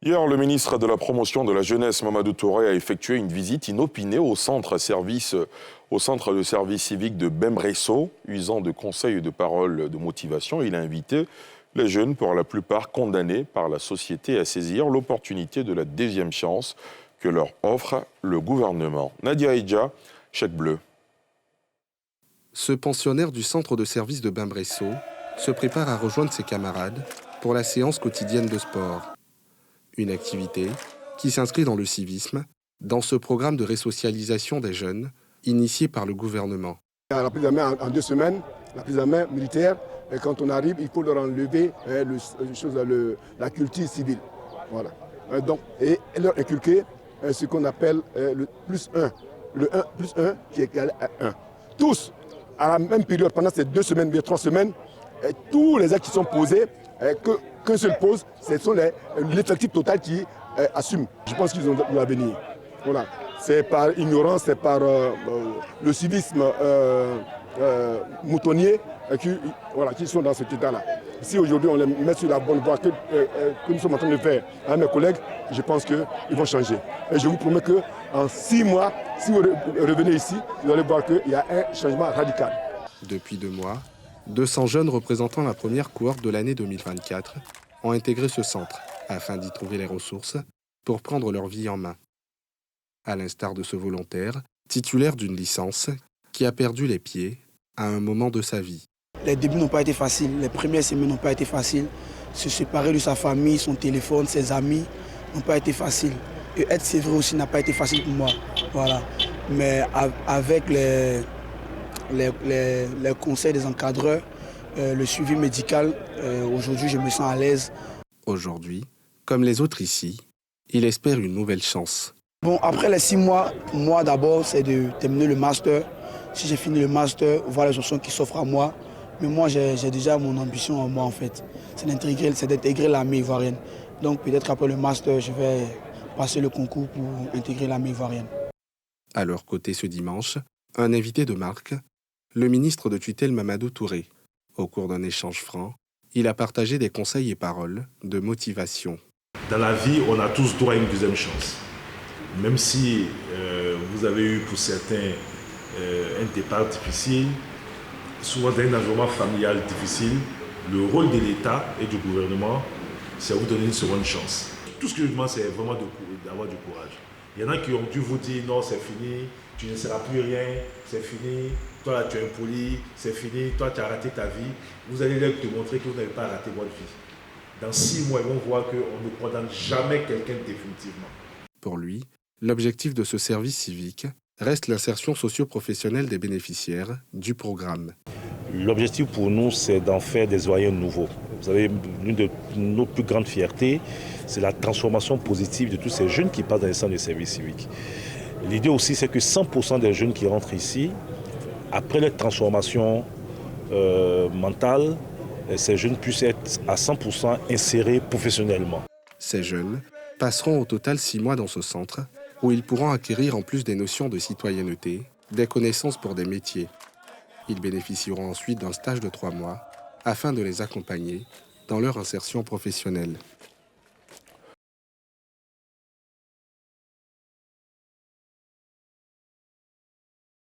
Hier, le ministre de la Promotion de la Jeunesse, Mamadou Touré, a effectué une visite inopinée au centre de service civique de Bembresso, usant de conseils et de paroles de motivation. Il a invité les jeunes, pour la plupart condamnés par la société, à saisir l'opportunité de la deuxième chance que leur offre le gouvernement. Nadia Idja, Chèque Bleu. Ce pensionnaire du centre de service de Bembresso se prépare à rejoindre ses camarades pour la séance quotidienne de sport. Une activité qui s'inscrit dans le civisme, dans ce programme de resocialisation des jeunes initié par le gouvernement. La prise en main en 2 semaines, la prise en main militaire, et quand on arrive, il faut leur enlever la culture civile. Voilà. Et leur inculquer ce qu'on appelle le +1. Le 1 + 1 qui est égal à 1. Tous, à la même période, pendant ces 2 semaines, bien 3 semaines, tous les actes qui sont posés, qu'un seul pose, ce sont l'effectif total qui assume. Je pense qu'ils ont de l'avenir. Voilà. C'est par ignorance, c'est par le civisme moutonnier qui sont dans cet état-là. Si aujourd'hui on les met sur la bonne voie que nous sommes en train de faire avec mes collègues, je pense qu'ils vont changer. Et je vous promets qu'en 6 mois, si vous revenez ici, vous allez voir qu'il y a un changement radical. Depuis 2 mois, 200 jeunes représentant la première cohorte de l'année 2024 ont intégré ce centre afin d'y trouver les ressources pour prendre leur vie en main. À l'instar de ce volontaire, titulaire d'une licence, qui a perdu les pieds à un moment de sa vie. Les débuts n'ont pas été faciles, les premières semaines n'ont pas été faciles. Se séparer de sa famille, son téléphone, ses amis n'ont pas été faciles. Et être sévré aussi n'a pas été facile pour moi. Voilà. Mais avec les conseils des encadreurs, le suivi médical, aujourd'hui je me sens à l'aise. Aujourd'hui, comme les autres ici, il espère une nouvelle chance. Bon, après les 6 mois, moi d'abord c'est de terminer le master. Si j'ai fini le master, voir les options qui s'offrent à moi. Mais moi j'ai déjà mon ambition en moi en fait. C'est d'intégrer l'armée ivoirienne. Donc peut-être qu'après le master, je vais passer le concours pour intégrer l'armée ivoirienne. À leur côté ce dimanche, un invité de marque, le ministre de tutelle Mamadou Touré. Au cours d'un échange franc, il a partagé des conseils et paroles de motivation. Dans la vie, on a tous droit à une deuxième chance. Même si vous avez eu pour certains un départ difficile, souvent dans un environnement familial difficile, le rôle de l'État et du gouvernement, c'est vous donner une seconde chance. Tout ce que je demande, c'est vraiment d'avoir du courage. Il y en a qui ont dû vous dire non, c'est fini, tu ne seras plus rien, c'est fini, toi là tu es impoli, c'est fini, toi tu as raté ta vie. Vous allez leur démontrer que vous n'avez pas raté votre vie. Dans 6 mois, ils vont voir qu'on ne condamne jamais quelqu'un définitivement. Pour lui, l'objectif de ce service civique reste l'insertion socio-professionnelle des bénéficiaires du programme. L'objectif pour nous, c'est d'en faire des citoyens nouveaux. Vous savez, l'une de nos plus grandes fiertés, c'est la transformation positive de tous ces jeunes qui passent dans les centres de service civique. L'idée aussi, c'est que 100% des jeunes qui rentrent ici, après leur transformation mentale, ces jeunes puissent être à 100% insérés professionnellement. Ces jeunes passeront au total 6 mois dans ce centre où ils pourront acquérir en plus des notions de citoyenneté, des connaissances pour des métiers. Ils bénéficieront ensuite d'un stage de 3 mois afin de les accompagner dans leur insertion professionnelle.